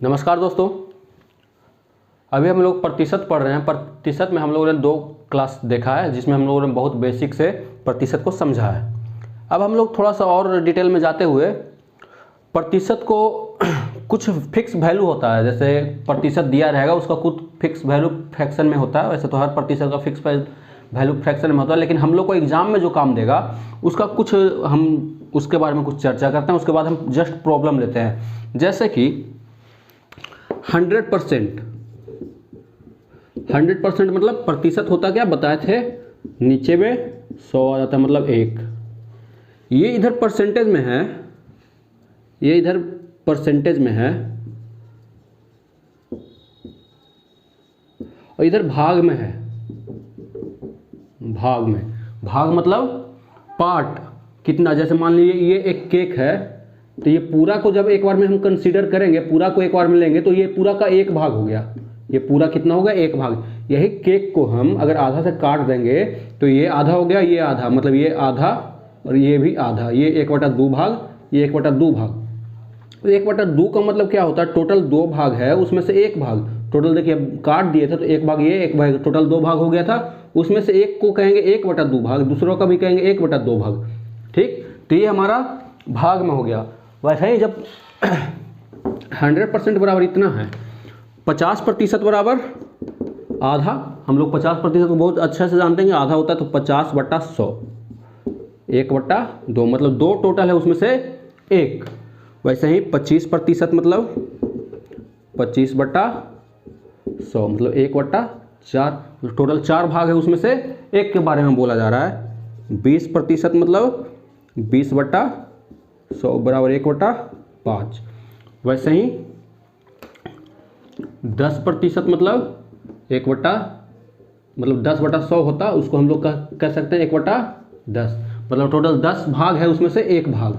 नमस्कार दोस्तों, अभी हम लोग प्रतिशत पढ़ रहे हैं। प्रतिशत में हम लोगों ने 2 क्लास देखा है जिसमें हम लोगों ने बहुत बेसिक से प्रतिशत को समझा है। अब हम लोग थोड़ा सा और डिटेल में जाते हुए प्रतिशत को कुछ फिक्स वैल्यू होता है, जैसे प्रतिशत दिया रहेगा उसका कुछ फिक्स वैल्यू फ्रैक्शन में होता है। वैसे तो हर प्रतिशत का फिक्स वैल्यू फ्रैक्शन में होता है, लेकिन हम लोग को एग्जाम में जो काम देगा उसका कुछ हम उसके बारे में कुछ चर्चा करते हैं। उसके बाद हम जस्ट प्रॉब्लम लेते हैं, जैसे कि 100%। 100% मतलब प्रतिशत होता क्या बताए थे, नीचे में 100 आ जाता है, मतलब 1। ये इधर परसेंटेज में है, ये इधर परसेंटेज में है, और इधर भाग में है। भाग में, भाग मतलब पार्ट कितना। जैसे मान लीजिए ये एक केक है, तो ये पूरा को जब एक बार में हम कंसीडर करेंगे, पूरा को एक बार में लेंगे, तो ये पूरा का एक भाग हो गया। ये पूरा कितना होगा, एक भाग। यही केक को हम अगर आधा से काट देंगे तो ये आधा हो गया, ये आधा, मतलब ये आधा और ये भी आधा। ये 1/2 भाग, ये 1/2 भाग। 1/2 का मतलब क्या होता है, टोटल 2 भाग है, उसमें से एक भाग। टोटल देखिए काट दिए थे तो एक भाग ये, एक भाग, टोटल 2 भाग हो गया था। उसमें से एक को कहेंगे 1/2 भाग, दूसरों का भी कहेंगे 1/2 भाग। ठीक, तो ये हमारा भाग में हो गया। वैसे ही जब 100% बराबर इतना है, 50% बराबर आधा। हम लोग 50% को बहुत अच्छे से जानते हैं, आधा होता है तो 50/100, 1/2, मतलब 2 टोटल है उसमें से 1। वैसे ही 25% मतलब 25/100, मतलब 1/4। टोटल 4 भाग है, उसमें से एक के बारे में बोला जा रहा है। 20% मतलब 20/100 बराबर 1/5। वैसे ही 10% मतलब 10/100 होता, उसको हम लोग कह सकते हैं 1/10, मतलब टोटल 10 भाग है, उसमें से एक भाग।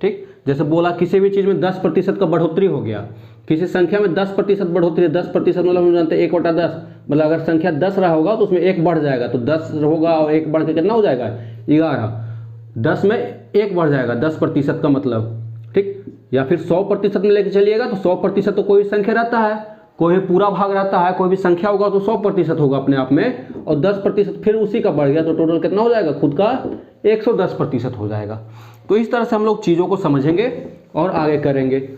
ठीक, जैसे बोला किसी भी चीज़ में 10% का बढ़ोतरी हो गया, किसी संख्या में 10% बढ़ोतरी है। 10% मतलब हम जानते हैं 1/10, मतलब अगर संख्या 10 रहा होगा तो उसमें 1 बढ़ जाएगा, तो 10 होगा और 1 बढ़ के कितना हो जाएगा, 11। 10 में 1 बढ़ जाएगा, 10% का मतलब। ठीक, या फिर 100% में लेके चलिएगा तो 100% तो कोई संख्या रहता है, कोई पूरा भाग रहता है, कोई भी संख्या होगा तो 100% होगा अपने आप में, और 10% फिर उसी का बढ़ गया तो टोटल कितना हो जाएगा, खुद का 110% हो जाएगा। तो इस तरह से हम लोग चीज़ों को समझेंगे और आगे करेंगे।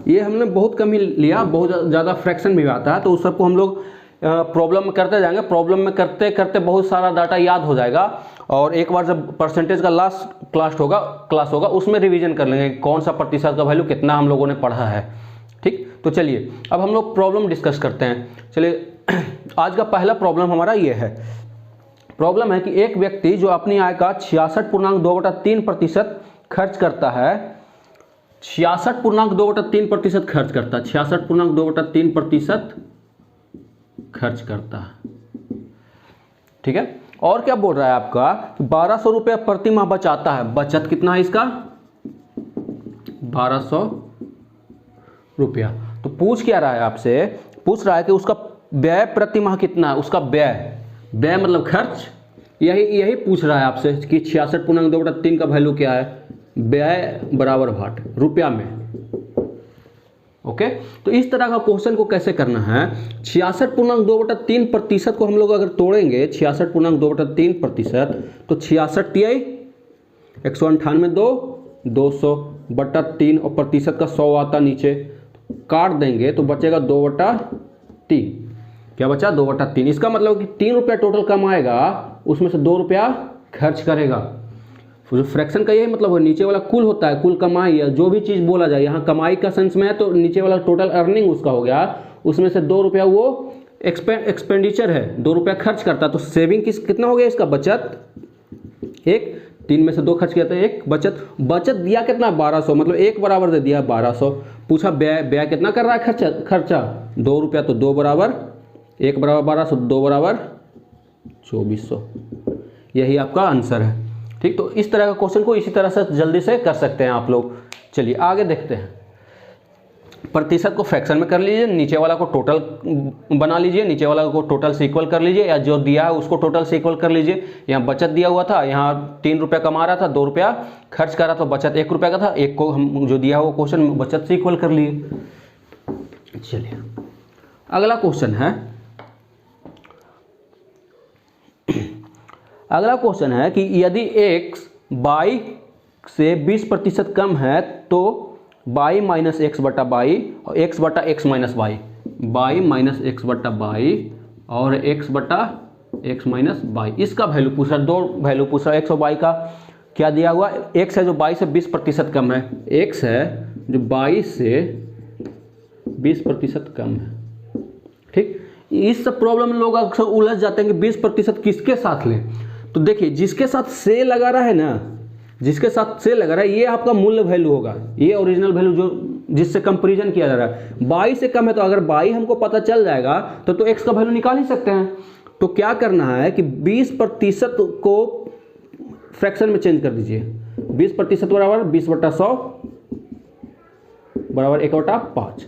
ये हमने बहुत कम ही लिया, बहुत ज़्यादा फ्रैक्शन भी आता है, तो उस सबको हम लोग प्रॉब्लम में करते जाएंगे। प्रॉब्लम में करते करते बहुत सारा डाटा याद हो जाएगा, और एक बार जब परसेंटेज का लास्ट क्लास होगा उसमें रिवीजन कर लेंगे कौन सा प्रतिशत का वैल्यू कितना हम लोगों ने पढ़ा है। ठीक, तो चलिए अब हम लोग प्रॉब्लम डिस्कस करते हैं। चलिए आज का पहला प्रॉब्लम हमारा ये है। प्रॉब्लम है कि एक व्यक्ति जो अपनी आय का 66.2/3% खर्च करता है, 66.2/3% खर्च करता है, 66.2/3% खर्च करता है। ठीक है, और क्या बोल रहा है आपका, 1200 रुपया प्रति माह बचाता है। बचत कितना है इसका, 1200 रुपया। तो पूछ क्या रहा है आपसे, पूछ रहा है कि उसका व्यय प्रति माह कितना है। उसका व्यय मतलब खर्च, यही पूछ रहा है आपसे कि 66.2/3 का वैल्यू क्या है। व्यय बराबर भाट रुपया में। ओके, तो इस तरह का क्वेश्चन को कैसे करना है, 66.2/3% को हम लोग अगर तोड़ेंगे, 66.2/3%, तो 66 198 200/3, और प्रतिशत का 100 आता नीचे, काट देंगे तो बचेगा 2/3। क्या बचा, 2/3। इसका मतलब कि 3 रुपया टोटल कमाएगा, उसमें से 2 रुपया खर्च करेगा। जो फ्रैक्शन का यही मतलब है, नीचे वाला कुल होता है, कुल कमाई है, जो भी चीज़ बोला जाए, यहाँ कमाई का सेंस में है तो नीचे वाला टोटल अर्निंग उसका हो गया, उसमें से 2 रुपया वो एक्सपेंडिचर है, 2 रुपया खर्च करता। तो सेविंग कितना हो गया इसका, बचत 1, 3 में से 2 खर्च किया था, 1 बचत दिया कितना, 1200, मतलब 1 बराबर दे दिया 1200। पूछा व्यय कितना कर रहा है, खर्चा 2 रुपया, तो 2 बराबर 1 बराबर 1200, 2 बराबर 2400। यही आपका आंसर है। ठीक, तो इस तरह का क्वेश्चन को इसी तरह से जल्दी से कर सकते हैं आप लोग। चलिए आगे देखते हैं। प्रतिशत को फ्रैक्शन में कर लीजिए, नीचे वाला को टोटल बना लीजिए, नीचे वाला को टोटल से इक्वल कर लीजिए, या जो दिया है उसको टोटल से इक्वल कर लीजिए। यहाँ बचत दिया हुआ था, यहाँ 3 रुपया कमा रहा था, 2 रुपया खर्च कर रहा था, तो बचत 1 रुपया का था, एक को हम जो दिया हुआ क्वेश्चन बचत से इक्वल कर लिए। चलिए अगला क्वेश्चन है, अगला क्वेश्चन है कि यदि x y से 20% कम है तो y माइनस एक्स बटा वाई और x बटा x minus y, y minus x बटा वाई और x बटा x माइनस वाई, इसका वैल्यू पूछ रहा है, दो वैल्यू पूछ रहा है x और y का। क्या दिया हुआ, x है जो y से 20% कम है, x है जो y से 20% कम है। ठीक, इस सब प्रॉब्लम में लोग अक्सर उलझ जाते हैं कि 20% किसके साथ लें। तो देखिए जिसके साथ से लगा रहा है ना, जिसके साथ से लगा रहा है, ये आपका मूल्य वैल्यू होगा, ये ओरिजिनल वैल्यू जो जिससे कंपैरिजन किया जा रहा है। बाई से कम है तो अगर बाई हमको पता चल जाएगा तो एक्स का वैल्यू निकाल ही सकते हैं। तो क्या करना है कि 20% को फ्रैक्शन में चेंज कर दीजिए। 20% बराबर 20/100 बराबर 1/5।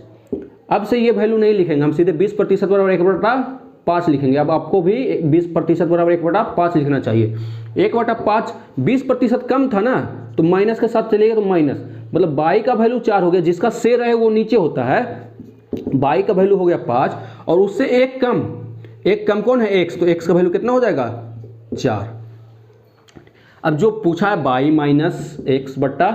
अब से ये वैल्यू नहीं लिखेंगे, हम सीधे 20% बराबर 1/5 लिखेंगे। अब आपको भी 20% बराबर 1/5 लिखना चाहिए। 1/5 20% कम था ना, तो माइनस के साथ चलिएगा तो माइनस, मतलब बाई का वैल्यू 4 हो गया, जिसका से रहे वो नीचे होता है। बाई का वैल्यू हो गया 5 और उससे एक कम कौन है, एक्स, तो एक्स का वैल्यू कितना हो जाएगा 4। अब जो पूछा है बाई माइनस एक्स बटा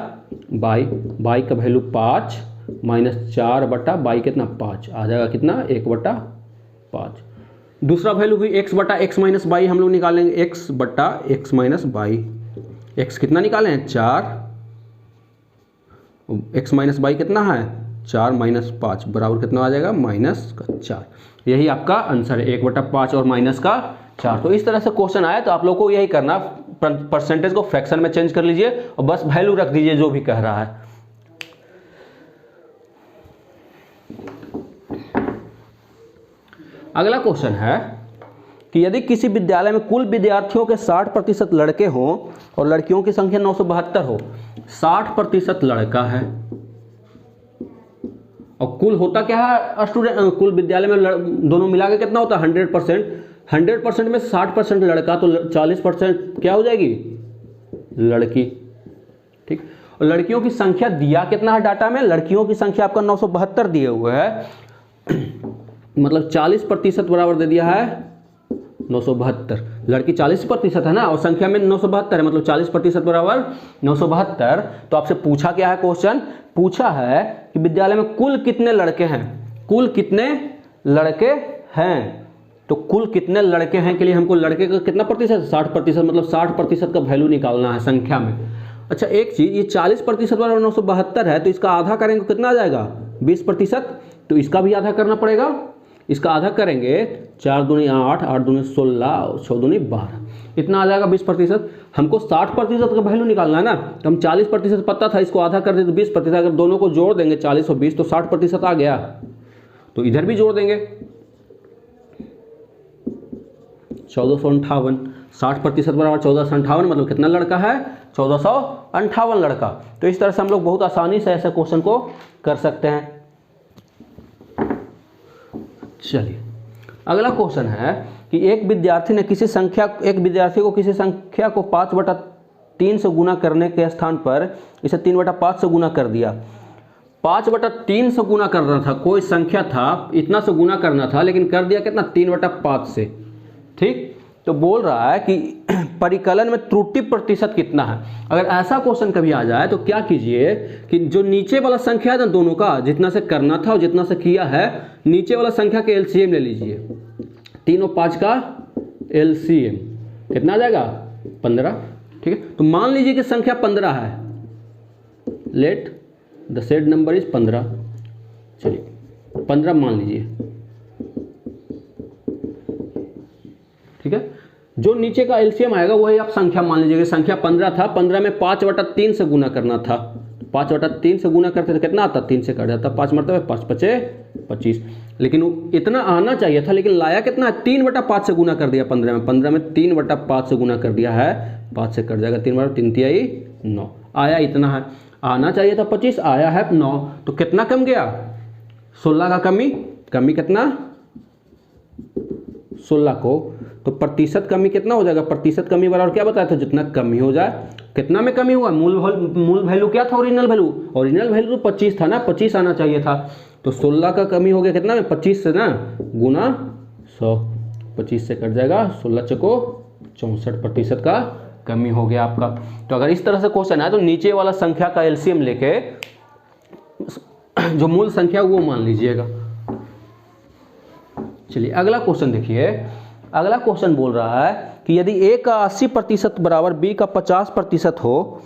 बाई, बाई का वैल्यू 5 माइनस 4 बटा बाई कितना 5 आ जाएगा, कितना 1/5। दूसरा वैल्यू भी x बटा x माइनस बाई हम लोग निकालेंगे, x बटा x माइनस बाई। x कितना निकाले हैं 4, x माइनस बाई कितना है 4 माइनस 5 बराबर कितना आ जाएगा -4। यही आपका आंसर है 1/5 और -4। तो इस तरह से क्वेश्चन आया तो आप लोग को यही करना, परसेंटेज को फ्रैक्शन में चेंज कर लीजिए और बस वैल्यू रख दीजिए जो भी कह रहा है। अगला क्वेश्चन है कि यदि किसी विद्यालय में कुल विद्यार्थियों के 60% लड़के हों और लड़कियों की संख्या 972 हो, 60% लड़का है और कुल होता क्या है स्टूडेंट, कुल विद्यालय में दोनों मिला के कितना होता है 100%। 100% में 60% लड़का तो 40% क्या हो जाएगी लड़की। ठीक, और लड़कियों की संख्या दिया कितना है डाटा में, लड़कियों की संख्या आपका 972 दिए हुए है, मतलब 40% बराबर दे दिया है 972। लड़की 40% है ना और संख्या में 972 है, मतलब 40% बराबर 972। तो आपसे पूछा क्या है, क्वेश्चन पूछा है कि विद्यालय में कुल कितने लड़के हैं, कुल कितने लड़के हैं। तो कुल कितने लड़के हैं के लिए हमको लड़के का कितना प्रतिशत 60%, मतलब 60% का वैल्यू निकालना है संख्या में। अच्छा एक चीज, ये 40% बराबर 972 है तो इसका आधा करेंगे कितना आ जाएगा 20%, तो इसका भी आधा करना पड़ेगा। इसका आधा करेंगे 4 दूनी 8, 8 दूनी 16, 6 दूनी 12, इतना आ जाएगा 20%। हमको 60% का वैल्यू निकालना है ना, तो हम 40% पता था, इसको आधा कर दे तो 20%, अगर दोनों को जोड़ देंगे 40 और 20 तो 60% आ गया। तो इधर भी जोड़ देंगे 1458, 60% बराबर 1458, मतलब कितना लड़का है 1458 लड़का। तो इस तरह से हम लोग बहुत आसानी से ऐसे क्वेश्चन को कर सकते हैं। चलिए अगला क्वेश्चन है कि एक विद्यार्थी को किसी संख्या को 5/3 से गुना करने के स्थान पर इसे 3/5 से गुना कर दिया। 5/3 से गुना करना था, कोई संख्या था इतना से गुना करना था, लेकिन कर दिया कितना 3/5 से। ठीक, तो बोल रहा है कि परिकलन में त्रुटि प्रतिशत कितना है। अगर ऐसा क्वेश्चन कभी आ जाए तो क्या कीजिए कि जो नीचे वाला संख्या है ना, दोनों का जितना से करना था और जितना से किया है, नीचे वाला संख्या के एलसीएम ले लीजिए। 3 और 5 का एलसीएम कितना आ जाएगा 15। ठीक है, तो मान लीजिए कि संख्या 15 है, let the said number is 15। चलिए 15 मान लीजिए। ठीक है, जो नीचे का एलसीएम आएगा वही आप संख्या मान लीजिए। संख्या 15 था, 15 में 5/3 से गुना करना था, 5/3 से गुना करते तो कितना आता 3 से कट जाता, 5 मरतबे 5 5 25, लेकिन इतना आना चाहिए था, लेकिन लाया कितना 3/5 से गुना कर दिया। 15 में 3/5 से गुना कर दिया है, 5 से कट जाएगा, 3 बार 3 9 आया, इतना है। आना चाहिए था 25, आया है 9, तो कितना कम गया 16 का कमी कितना 16 को, तो प्रतिशत कमी कितना हो जाएगा, प्रतिशत कमी बराबर क्या बताया था, जितना कमी हो जाए। कितना में कमी हुआ, मूल वैल्यू क्या था, ओरिजिनल वैल्यू तो 25 था ना, 25 आना चाहिए था। तो 16 का कमी हो गया कितना में, 25 से ना, गुना 100, 25 से कट जाएगा, 16 चको 64% का कमी हो गया आपका। तो अगर इस तरह से क्वेश्चन है तो नीचे वाला संख्या का एलसीएम लेके जो मूल संख्या वो मान लीजिएगा। चलिए अगला क्वेश्चन देखिए। अगला क्वेश्चन बोल रहा है कि यदि a का 80% बराबर b का 50% हो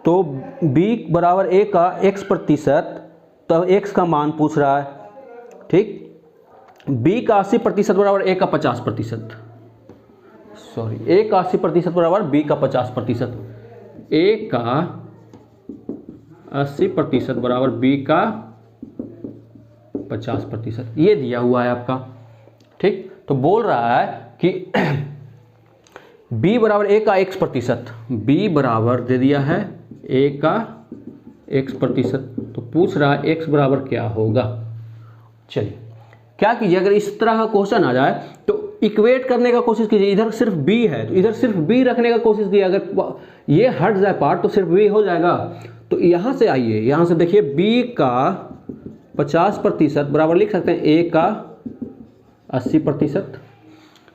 तो b बराबर a का x%, तो x का मान पूछ रहा है, ठीक। b का 80% बराबर a का 50%, सॉरी a का 80% बराबर b का 50%, a का 80% बराबर b का 50%, ये दिया हुआ है आपका, ठीक। तो बोल रहा है कि b बराबर a का x%, b बराबर दे दिया है a का x%, तो पूछ रहा है x बराबर क्या होगा। चलिए क्या कीजिए, अगर इस तरह का क्वेश्चन आ जाए तो इक्वेट करने का कोशिश कीजिए। इधर सिर्फ b है तो इधर सिर्फ b रखने का कोशिश कीजिए, अगर ये हट जाए पार्ट तो सिर्फ b हो जाएगा। तो यहाँ से आइए, यहाँ से देखिए b का 50% बराबर लिख सकते हैं a का 80%।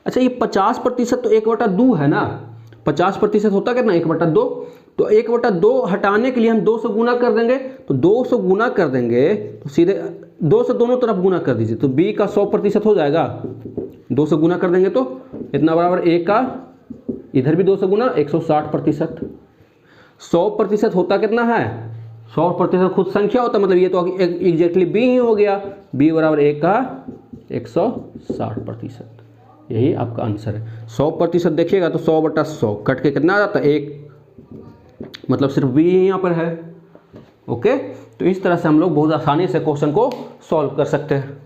अच्छा ये 50% तो 1/2 है ना, 50% होता कितना 1/2, तो 1/2 हटाने के लिए हम 2 से गुना कर देंगे, तो 2 से गुना कर देंगे तो सीधे 2 से दोनों तरफ गुना कर दीजिए, तो b का 100% हो जाएगा। 2 से गुना कर देंगे तो इतना बराबर a का, इधर भी 2 से गुना 160%। 100% होता कितना है, 100% खुद संख्या होता, मतलब ये तो एग्जैक्टली b ही हो गया, b बराबर a का 160%, यही आपका आंसर है। 100% देखिएगा तो 100/100 कट के कितना आ जाता है 1, मतलब सिर्फ b ही यहाँ पर है। ओके, तो इस तरह से हम लोग बहुत आसानी से क्वेश्चन को सॉल्व कर सकते हैं।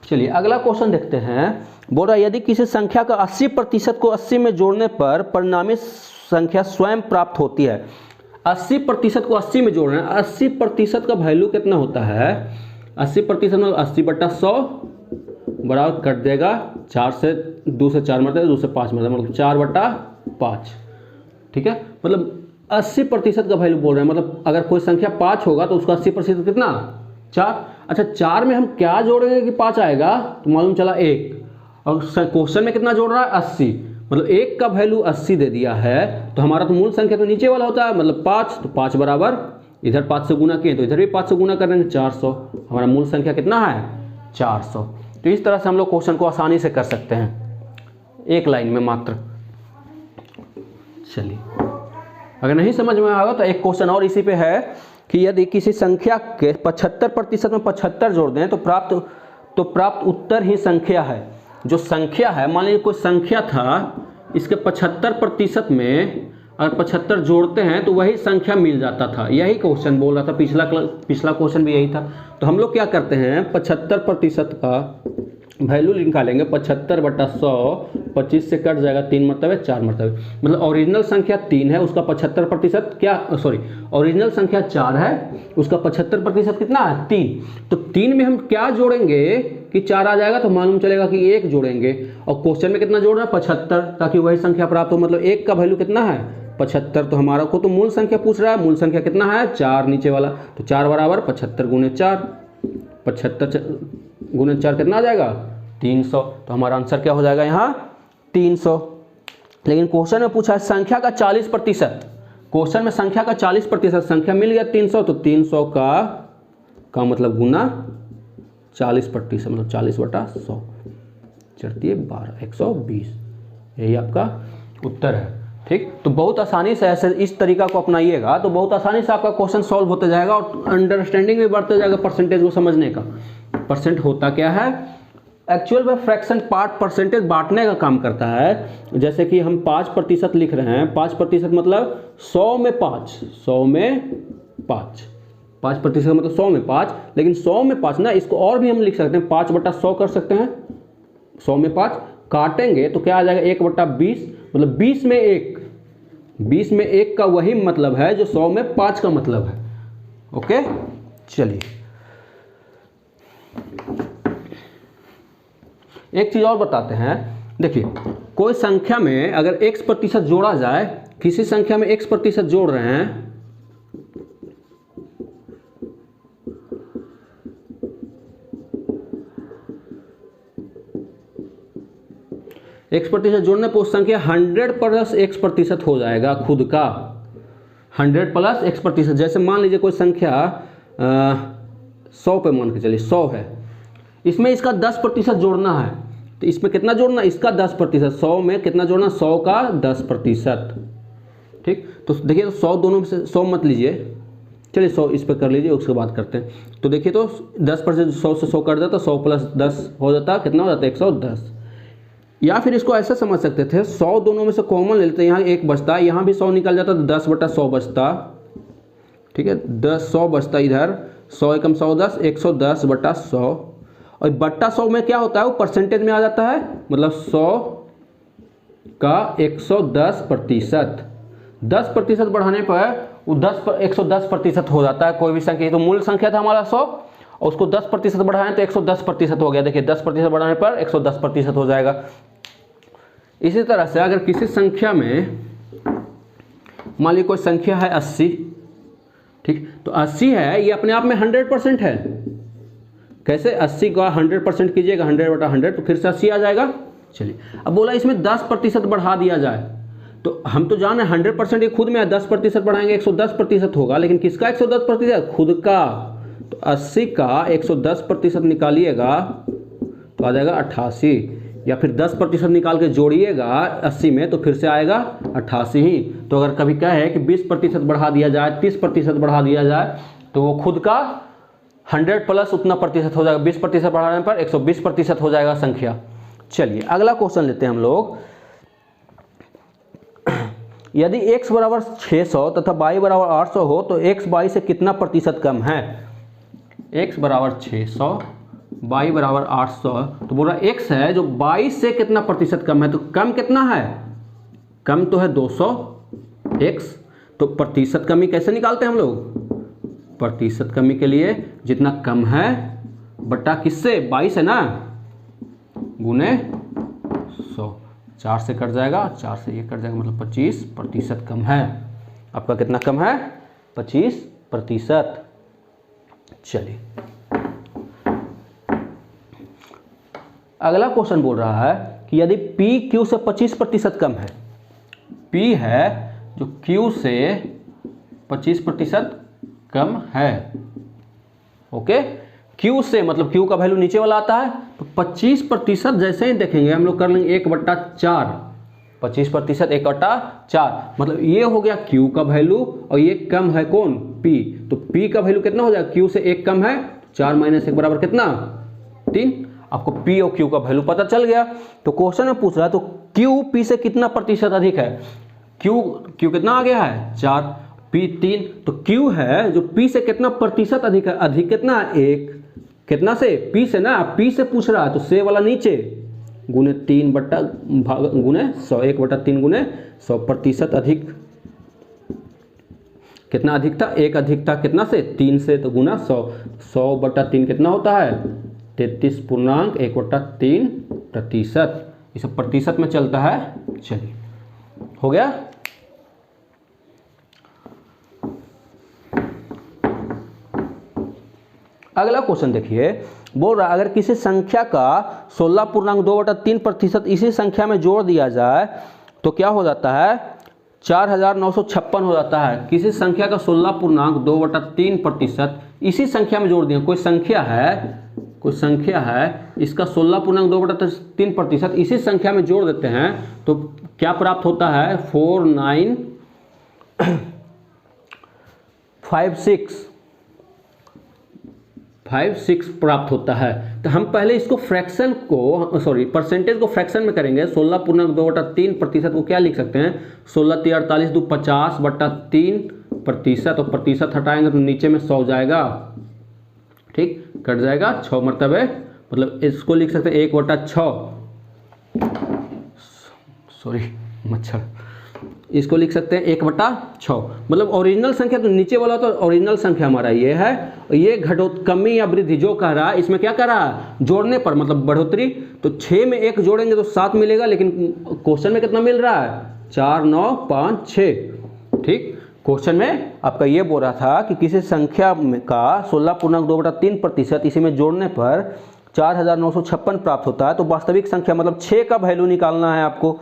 चलिए अगला क्वेश्चन देखते हैं। बोल रहा है यदि किसी संख्या का 80% को 80 में जोड़ने पर परिणामी संख्या स्वयं प्राप्त होती है। 80% को 80 में जोड़ रहे हैं, 80% का वैल्यू कितना होता है, 80% मतलब 80/100 बराबर कट देगा 4 से 2 से 4 मरते 2 से 5 मरते, मतलब 4/5, ठीक है। मतलब 80% का वैल्यू बोल रहे हैं, मतलब अगर कोई संख्या 5 होगा तो उसका 80% कितना 4। अच्छा 4 में हम क्या जोड़ेंगे कि 5 आएगा, तो मालूम चला 1, और क्वेश्चन में कितना जोड़ रहा है 80, मतलब 1 का वैल्यू 80 दे दिया है, तो हमारा तो मूल संख्या तो नीचे वाला होता है, मतलब 5, तो 5 बराबर इधर 5 से गुना किए तो इधर भी 5 से गुना कर देंगे 400, हमारा मूल संख्या कितना है 400। तो इस तरह से हम लोग क्वेश्चन को आसानी से कर सकते हैं एक लाइन में मात्र। चलिए अगर नहीं समझ में आएगा तो एक क्वेश्चन और इसी पे है कि यदि किसी संख्या के 75% में 75 जोड़ दें तो प्राप्त उत्तर ही संख्या है। जो संख्या है, मान लीजिए कोई संख्या था, इसके 75% में अगर 75 जोड़ते हैं तो वही संख्या मिल जाता था, यही क्वेश्चन बोल रहा था, पिछला क्वेश्चन भी यही था। तो हम लोग क्या करते हैं 75% का वैल्यू निकालेंगे, 75/100, 25 से कट जाएगा 3 मरतबे 4 मरतबे, मतलब ओरिजिनल संख्या 3 है, उसका 75% क्या, सॉरी ओरिजिनल संख्या 4 है, उसका 75% कितना है 3। तो 3 में हम क्या जोड़ेंगे कि 4 आ जाएगा, तो मालूम चलेगा कि 1 जोड़ेंगे, और क्वेश्चन में कितना जोड़ रहा है 75, ताकि वही संख्या प्राप्त हो, मतलब 1 का वैल्यू कितना है 75। तो हमारा को तो मूल संख्या पूछ रहा है, मूल संख्या कितना है 4 नीचे वाला, तो 4 बराबर 75 गुने 4, 75 गुने 4 कितना आ जाएगा 300। तो हमारा आंसर क्या हो जाएगा यहाँ 300। लेकिन क्वेश्चन में पूछा है संख्या का 40%, क्वेश्चन में संख्या का 40%, संख्या मिल गया 300, तो 300 का मतलब गुना 40%, मतलब 40/100, चढ़ती 12, 120, यही आपका उत्तर है। ठीक, तो बहुत आसानी से ऐसे इस तरीका को अपनाइएगा तो बहुत आसानी से आपका क्वेश्चन सॉल्व होते जाएगा और अंडरस्टैंडिंग भी बढ़ते जाएगा परसेंटेज को समझने का। परसेंट होता क्या है, एक्चुअल में फ्रैक्शन पार्ट परसेंटेज बांटने का काम करता है। जैसे कि हम 5% लिख रहे हैं, 5% मतलब 100 में 5, 100 में 5% मतलब 100 में 5, लेकिन 100 में 5 ना, इसको और भी हम लिख सकते हैं 5/100 कर सकते हैं। 100 में 5 काटेंगे तो क्या आ जाएगा 1/20, मतलब 20 में 1, 20 में 1 का वही मतलब है जो 100 में 5 का मतलब है। ओके, चलिए एक चीज़ और बताते हैं। देखिए, कोई संख्या में अगर x% जोड़ा जाए, किसी संख्या में x% जोड़ रहे हैं, x% जोड़ने पर उस संख्या 100 प्लस x% हो जाएगा खुद का, 100 प्लस x%। जैसे मान लीजिए कोई संख्या 100 पे मान के चलिए 100 है, इसमें इसका 10% जोड़ना है, तो इसमें कितना जोड़ना, इसका 10%, 100 में कितना जोड़ना, 100 का 10%। ठीक, तो देखिए तो 100 दोनों में से 100 मत लीजिए, चलिए 100 इस पर कर लीजिए, उसके बाद करते हैं। तो देखिए तो 10% 100 से 100 कट जाता, 100 प्लस 10 हो जाता, कितना हो जाता है 110। या फिर इसको ऐसा समझ सकते थे, 100 दोनों में से कॉमन ले लेते हैं, यहाँ 1 बचता, यहाँ भी 100 निकल जाता तो 10/100 बचता। ठीक है, 100 बचता इधर, 100 एकम 100 10, 110/100, और बट्टा 100 में क्या होता है, वो परसेंटेज में आ जाता है, मतलब 100 का 110%। 10% बढ़ाने पर वो 110% हो जाता है कोई भी संख्या। तो मूल संख्या था हमारा 100 और उसको 10% बढ़ाएं तो 110% हो गया। देखिए 10% बढ़ाने पर 110% हो जाएगा। इसी तरह से अगर किसी संख्या में मान लीजिए कोई संख्या है 80, ठीक, तो 80 है, ये अपने आप में 100% है। कैसे, 80 का 100% कीजिएगा, 100/100 तो फिर से 80 आ जाएगा। चलिए अब बोला इसमें 10% बढ़ा दिया जाए, तो हम तो जान रहे 100% ये खुद में है, 10% बढ़ाएंगे 110% होगा, लेकिन किसका 110%, खुद का। तो 80 का 110% निकालिएगा तो आ जाएगा 88, या फिर 10% निकाल के जोड़िएगा 80 में तो फिर से आएगा 88 ही। तो अगर कभी कहे कि 20% बढ़ा दिया जाए, 30% बढ़ा दिया जाए, तो वो खुद का 100 प्लस उतना प्रतिशत हो जाएगा। 20% बढ़ाने पर 120% हो जाएगा संख्या। चलिए अगला क्वेश्चन लेते हैं हम लोग। यदि x बराबर 600 तथा y बराबर 800 हो तो x y से कितना प्रतिशत कम है। x बराबर 600, y बराबर 800, तो बोल रहा x है जो y से कितना प्रतिशत कम है, तो कम कितना है, कम तो है 200x। तो प्रतिशत कमी कैसे निकालते हैं हम लोग, प्रतिशत कमी के लिए जितना कम है बटा किससे, 22 है ना, गुने 100, 4 से कट जाएगा, 4 से ये कट जाएगा, मतलब 25% कम है। आपका कितना कम है, 25%। चलिए अगला क्वेश्चन बोल रहा है कि यदि P Q से 25% कम है, P है जो Q से 25% कम है, ओके, Q से मतलब Q का वैल्यू नीचे वाला आता है, तो 25% जैसे ही देखेंगे हम लोग कर लेंगे 1/4, 25% 1/4, मतलब ये हो गया Q का वैल्यू और ये कम है कौन, P। तो P का वैल्यू कितना हो जाएगा, Q से 1 कम है, 4 - 1 बराबर कितना, 3। आपको P और Q का वैल्यू पता चल गया। तो क्वेश्चन में पूछ रहा है तो Q P से कितना प्रतिशत अधिक है, Q कितना आ गया है 4, P 3, तो Q है जो P से कितना प्रतिशत अधिक है, अधिक कितना 1, कितना से, P से ना, P से पूछ रहा है तो से वाला नीचे, गुने 3 बट्टा गुने 100, 1/3 गुने 100, प्रतिशत अधिक, कितना अधिक था, 1 अधिक था कितना से, 3 से, तो गुना 100, 100/3 कितना होता है 33.1/3%। ये सब प्रतिशत में चलता है। चलिए हो गया। अगला क्वेश्चन देखिए, बोल रहा है अगर किसी संख्या का 16.2/3% इसी संख्या में जोड़ दिया जाए तो क्या हो जाता है, 4956 हो जाता है। किसी संख्या का 16.2/3% इसी संख्या में जोड़ दिया, कोई संख्या है इसका 16.2/3% इसी संख्या में जोड़ देते हैं तो क्या प्राप्त होता है, 4956 प्राप्त होता है। तो हम पहले इसको फ्रैक्शन को, परसेंटेज को फ्रैक्शन में करेंगे। 16.2/3% को क्या लिख सकते हैं, 16 × 48 = 50/3%, और प्रतिशत हटाएंगे तो नीचे में 100 जाएगा, ठीक, कट जाएगा 6 मरतबे, मतलब इसको लिख सकते हैं 1/6, सॉरी मच्छर, इसको लिख सकते हैं 1/6। मतलब ओरिजिनल संख्या तो नीचे वाला तो ओरिजिनल संख्या हमारा ये है, ये कमी या वृद्धि जो कह रहा है इसमें क्या कर रहा है, जोड़ने पर मतलब बढ़ोतरी। तो 6 में 1 जोड़ेंगे तो 7 मिलेगा, लेकिन क्वेश्चन में कितना मिल रहा है, 4 9 5 6। ठीक, क्वेश्चन में आपका ये बोल रहा था कि किसी संख्या का 16.2/3% इसी में जोड़ने पर 4956 प्राप्त होता है। तो वास्तविक संख्या मतलब 6 का वैल्यू निकालना है आपको,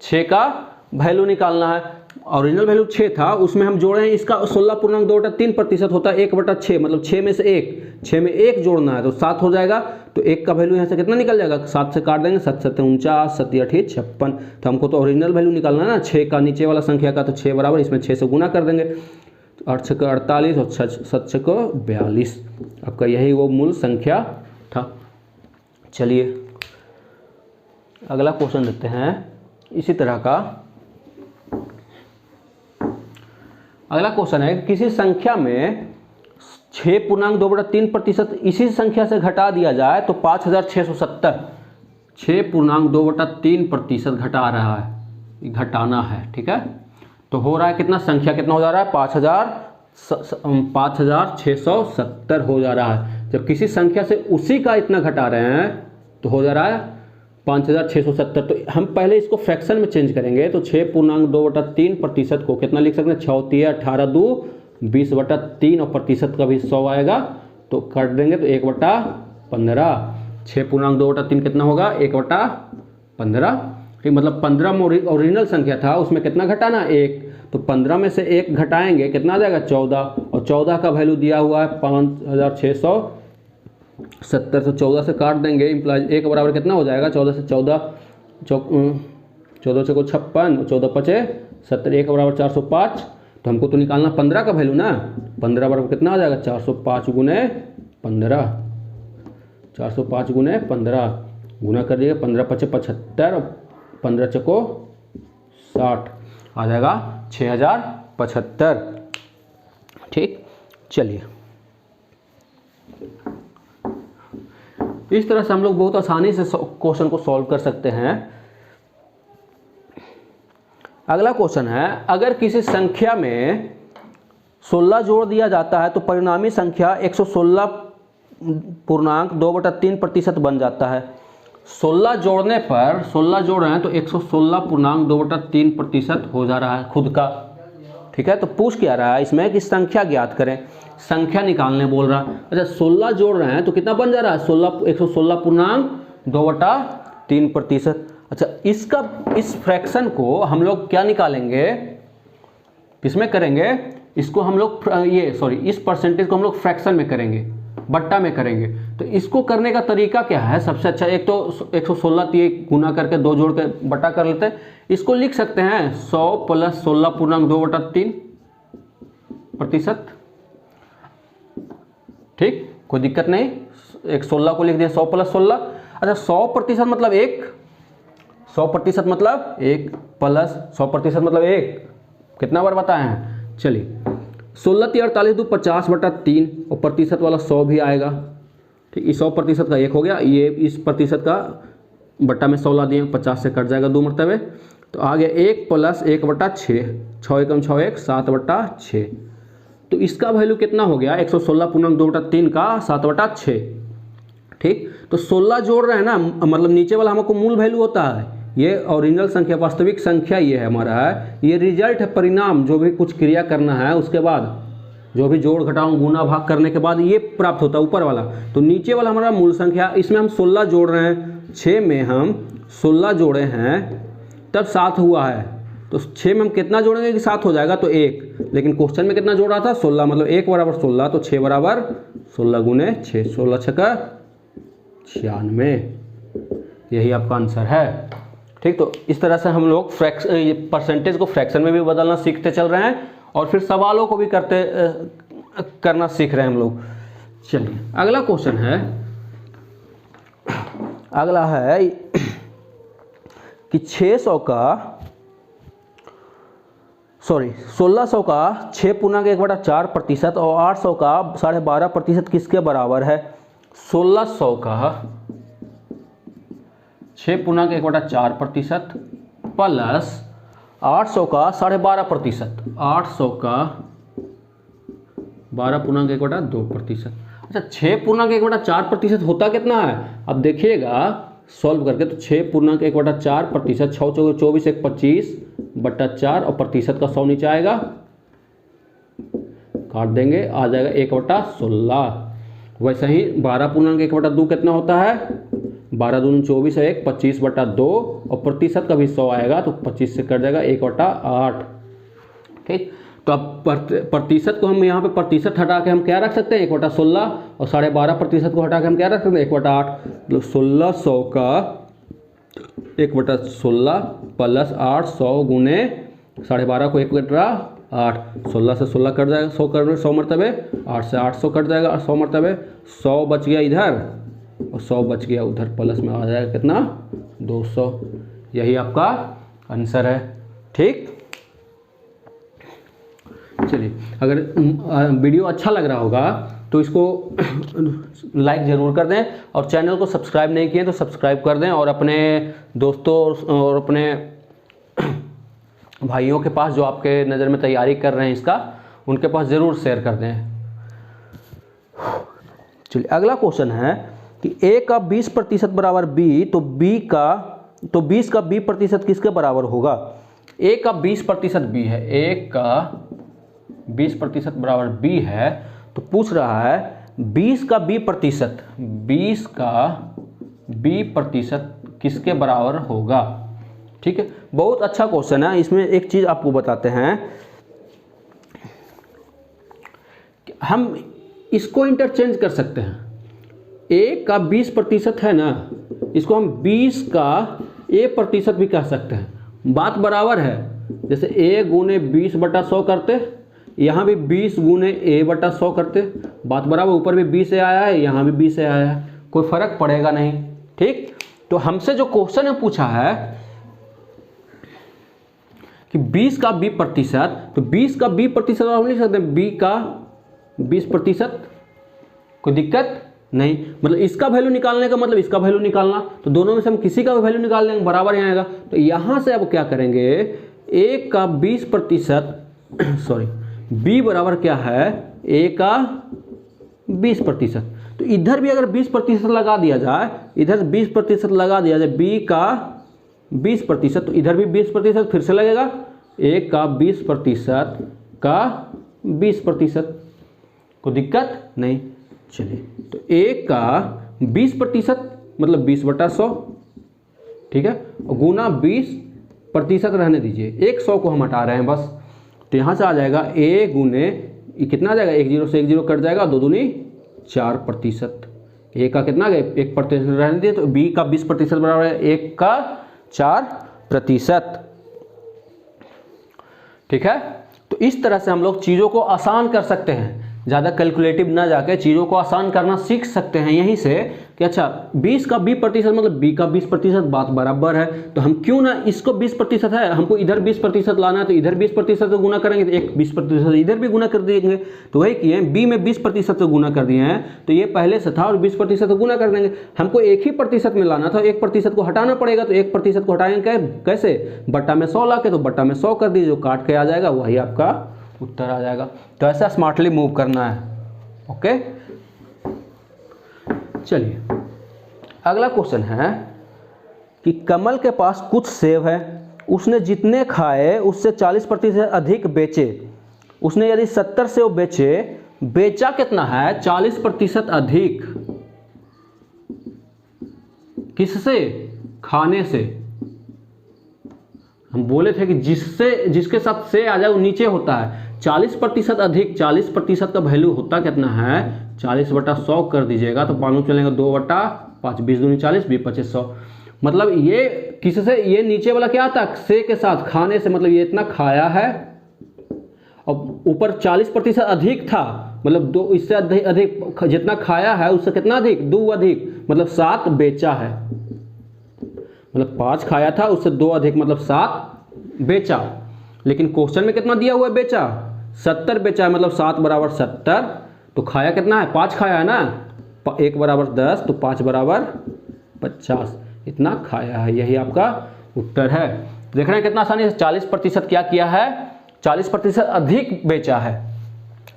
6 का वैल्यू निकालना है। ओरिजिनल वैल्यू 6 था, उसमें हम जोड़े हैं इसका 16.2/3% होता है 1/6, मतलब 6 में से 6 में 1 जोड़ना है तो 7 हो जाएगा। तो 1 का वैल्यू यहाँ से कितना निकल जाएगा, 7 से काट देंगे, 7 7 49, 7 8 56। तो हमको तो ओरिजिनल वैल्यू निकालना है ना 6 का, नीचे वाला संख्या का, तो 6 बराबर इसमें 6 से गुना कर देंगे, 8 6 48 और 7 6 42। आपका यही वो मूल संख्या था। चलिए अगला क्वेश्चन देखते हैं इसी तरह का। अगला क्वेश्चन है किसी संख्या में 6.2/3% इसी संख्या से घटा दिया जाए तो 5670। 6.2/3% घटा रहा है, घटाना है, ठीक है। तो हो रहा है कितना, संख्या कितना हो जा रहा है, 5670 हो जा रहा है। जब किसी संख्या से उसी का इतना घटा रहे हैं तो हो जा रहा है 5670। तो हम पहले इसको फ्रैक्शन में चेंज करेंगे, तो 6.2/3% को कितना लिख सकते हैं, 6 3 18 2 20/3 और प्रतिशत का भी 100 आएगा तो काट देंगे तो 1/15। 6.2/3 कितना होगा, 1/15। ठीक, मतलब 15 में ओरिजिनल संख्या था उसमें कितना घटाना, 1। तो 15 में से 1 घटाएंगे कितना आ जाएगा, 14। और 14 का वैल्यू दिया हुआ है 5670, तो 14 से काट देंगे, इम्प्लाइज 1 बराबर कितना हो जाएगा, 14 से 14 14 से को 56, 14 5 70, 1 बराबर 405। तो हमको तो निकालना 15 का वैल्यू ना, 15 बराबर कितना आ जाएगा, 405 गुने 15, 405 गुने 15 गुना कर दिएगा, 15 5 75, 15 चको 60 आ जाएगा 6075। ठीक, चलिए इस तरह से हम लोग बहुत आसानी से क्वेश्चन को सॉल्व कर सकते हैं। अगला क्वेश्चन है, अगर किसी संख्या में 16 जोड़ दिया जाता है तो परिणामी संख्या 116.2/3% बन जाता है। 16 जोड़ने पर, 16 जोड़ रहे हैं तो 116.2/3% हो जा रहा है खुद का। ठीक है, तो पूछ क्या रहा है इसमें कि संख्या ज्ञात करें, संख्या निकालने बोल रहा है। अच्छा 16 जोड़ रहे हैं तो कितना बन जा रहा है, 116.2/3%। अच्छा इस फ्रैक्शन को हम लोग क्या निकालेंगे, किसमें करेंगे, इसको हम लोग इस परसेंटेज को हम लोग फ्रैक्शन में करेंगे, बट्टा में करेंगे। तो इसको करने का तरीका क्या है, सबसे अच्छा एक तो 116 गुना करके 2 जोड़ के बट्टा कर लेते हैं। इसको लिख सकते हैं 100 + 16.2/3%। ठीक, कोई दिक्कत नहीं, 116 को लिख दिया 100 + 16। अच्छा 100% मतलब 1, 100% मतलब 1 प्लस 100% मतलब 1, कितना बार बताए हैं। चलिए 16 × 48 = 50/3 और प्रतिशत वाला 100 भी आएगा। ठीक, इस 100% का 1 हो गया, ये इस प्रतिशत का बट्टा में 100 ला दिए, 50 से कट जाएगा 2 मरतबे। तो आ गया 1 + 1/6, 6 × 6 1 7/6। तो इसका वैल्यू कितना हो गया, 116.2/3 का 7/6। ठीक, तो 16 जोड़ रहे हैं ना, मतलब नीचे वाला हमको मूल वैल्यू होता है, ये ओरिजिनल संख्या वास्तविक संख्या ये है हमारा है, ये रिजल्ट है, परिणाम, जो भी कुछ क्रिया करना है उसके बाद जो भी जोड़ घटाव गुना भाग करने के बाद ये प्राप्त होता है ऊपर वाला। तो नीचे वाला हमारा मूल संख्या, इसमें हम 16 जोड़ रहे हैं, 6 में हम 16 जोड़े हैं तब 7 हुआ है। तो 6 में हम कितना जोड़ेंगे कि 7 हो जाएगा, तो 1। लेकिन क्वेश्चन में कितना जोड़ रहा था, 16, मतलब 1 बराबर 16, तो 6 बराबर 16 गुने 6, 16 6 96। यही आपका आंसर है। ठीक, तो इस तरह से हम लोग परसेंटेज को फ्रैक्शन में भी बदलना सीखते चल रहे हैं और फिर सवालों को भी करना सीख रहे हैं हम लोग। चलिए अगला क्वेश्चन है, अगला है कि 1600 का 6.1/4% और 800 का 12.5% किसके बराबर है। 1600 का 6.1/4% प्लस 800 का 12.5%, 800 का 12.1/2%। अच्छा 6.1/4% होता कितना है? अब देखिएगा सॉल्व करके, तो 6.1/4%, 6 चौके 24, 1 25/4 और प्रतिशत का 100 नीचे आएगा, काट देंगे, आ जाएगा 1/16। वैसे ही 12.1/2 कितना होता है? 12 दूनी 24 है, 1 25/2 और प्रतिशत का भी 100 आएगा, तो 25 से कट जाएगा 1/8। ठीक, तो अब प्रतिशत को हम यहाँ पे प्रतिशत हटा के हम क्या रख सकते हैं? 1/16, और 12.5% को हटा के हम क्या रख सकते हैं? 1/8। मतलब 1600 का 1/16 प्लस 800 गुने 12.5 को 1/8, 16 से 16 कट जाएगा, 100 कर 100 मरतबे, 8 से 800 कट जाएगा 100 मरतबे, 100 बच गया इधर और 100 बच गया उधर, प्लस में आ जाएगा कितना? 200। यही आपका आंसर है। ठीक, चलिए, अगर वीडियो अच्छा लग रहा होगा तो इसको लाइक ज़रूर कर दें, और चैनल को सब्सक्राइब नहीं किए तो सब्सक्राइब कर दें, और अपने दोस्तों और अपने भाइयों के पास जो आपके नज़र में तैयारी कर रहे हैं इसका, उनके पास ज़रूर शेयर कर दें। चलिए, अगला क्वेश्चन है कि a का 20% बराबर b, तो 20 का b% किसके बराबर होगा? a का 20% b है, a का 20% बराबर b है, तो पूछ रहा है 20 का b% किसके बराबर होगा? ठीक है, बहुत अच्छा क्वेश्चन है। इसमें एक चीज़ आपको बताते हैं कि हम इसको इंटरचेंज कर सकते हैं। a का 20% है ना, इसको हम 20 का a% भी कह सकते हैं। बात बराबर है, जैसे a गुने 20/100 करते, यहाँ भी 20 गुने a/100 करते, बात बराबर, ऊपर भी 20 से आया है, यहाँ भी 20 से आया है, कोई फर्क पड़ेगा नहीं। ठीक, तो हमसे जो क्वेश्चन है पूछा है कि 20 का b%, तो 20 का b% हम लिख सकते हैं b का 20%, कोई दिक्कत नहीं। मतलब इसका वैल्यू निकालने का मतलब इसका वैल्यू निकालना, तो दोनों में से हम किसी का वैल्यू निकाल लेंगे, बराबर यहाँ आएगा। तो यहाँ से अब क्या करेंगे, a का 20%, सॉरी, b बराबर क्या है? a का 20%, तो इधर भी अगर 20% लगा दिया जाए, इधर 20% लगा दिया जाए, b का 20%, तो इधर भी 20% फिर से लगेगा, a का 20% का 20%, कोई दिक्कत नहीं। चलिए, तो a का 20% मतलब 20/100, ठीक है, और गुना 20% रहने दीजिए, 100 को हम हटा रहे हैं बस, तो यहाँ से आ जाएगा a गुने, ये कितना आ जाएगा? 1 0 से 1 0 कट जाएगा, 2 दूनी 4%। a का कितना गया? 1% रहने दिए, तो b का 20% बराबर है 1 का 4%। ठीक है, तो इस तरह से हम लोग चीज़ों को आसान कर सकते हैं, ज़्यादा कैलकुलेटिव ना जाके चीज़ों को आसान करना सीख सकते हैं यहीं से कि अच्छा 20 का b% मतलब b का 20%, बात बराबर है, तो हम क्यों ना, इसको 20% है, हमको इधर 20% लाना है, तो इधर 20% से गुना करेंगे, तो एक 20% इधर भी गुना कर देंगे, तो वही किए, b में 20% से गुना कर दिए हैं, तो ये पहले से था, और 20% से गुना कर देंगे। हमको एक ही प्रतिशत में लाना था, 1% को हटाना पड़ेगा, तो 1% को हटाएंगे कैसे? बट्टा में 100 ला के, तो बट्टा में 100 कर दीजिए, जो काट के आ जाएगा वही आपका उत्तर आ जाएगा। तो ऐसा स्मार्टली मूव करना है। ओके, चलिए, अगला क्वेश्चन है कि कमल के पास कुछ सेब है, उसने जितने खाए उससे 40% अधिक बेचे। उसने यदि 70 सेब बेचे, बेचा कितना है? 40% अधिक। किससे? खाने से। हम बोले थे कि जिसके साथ से आ जाए वो नीचे होता है। 40% अधिक, 40% का वैल्यू होता कितना है? 40/100 कर दीजिएगा, तो मालूम चलेगा 2/5, 20 दूनी 40, 20 25 100। मतलब ये किससे? ये नीचे वाला क्या आता? से के साथ, खाने से, मतलब ये इतना खाया है, और ऊपर 40% अधिक था, मतलब दो, इससे अधिक जितना खाया है उससे कितना अधिक? 2 अधिक, मतलब 7 बेचा है। मतलब 5 खाया था, उससे 2 अधिक, मतलब 7 बेचा। लेकिन क्वेश्चन में कितना दिया हुआ है? बेचा 70 बेचा है, मतलब 7 बराबर 70। तो खाया कितना है? 5 खाया है ना, 1 बराबर 10, तो 5 बराबर 50, इतना खाया है। यही आपका उत्तर है। देख रहे हैं कितना आसानी से 40% क्या किया है, 40% अधिक बेचा है।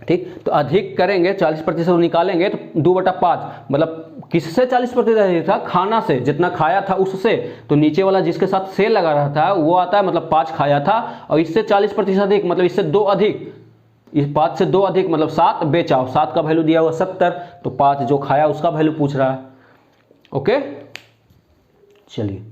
ठीक, तो अधिक करेंगे 40% निकालेंगे तो 2/5 मतलब किससे 40% अधिक था, खाना से, जितना खाया था उससे। तो नीचे वाला जिसके साथ सेल लगा रहा था वो आता है मतलब 5 खाया था, और इससे 40% अधिक मतलब इससे 2 अधिक, इस 5 से 2 अधिक मतलब 7 बेचा, और 7 का वैल्यू दिया हुआ 70, तो 5 जो खाया उसका वैल्यू पूछ रहा है। ओके, चलिए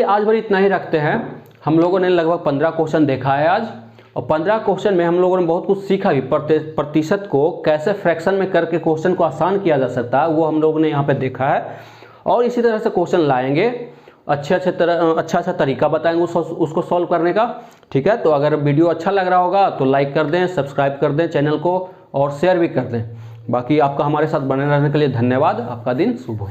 आज भर इतना ही रखते हैं। हम लोगों ने लगभग 15 क्वेश्चन देखा है आज, और 15 क्वेश्चन में हम लोगों ने बहुत कुछ सीखा भी। प्रतिशत को कैसे फ्रैक्शन में करके क्वेश्चन को आसान किया जा सकता है वो हम लोगों ने यहाँ पे देखा है, और इसी तरह से क्वेश्चन लाएंगे, अच्छा तरीका बताएंगे उसको सॉल्व करने का। ठीक है, तो अगर वीडियो अच्छा लग रहा होगा तो लाइक कर दें, सब्सक्राइब कर दें चैनल को, और शेयर भी कर दें। बाकी आपका हमारे साथ बने रहने के लिए धन्यवाद। आपका दिन शुभ हो।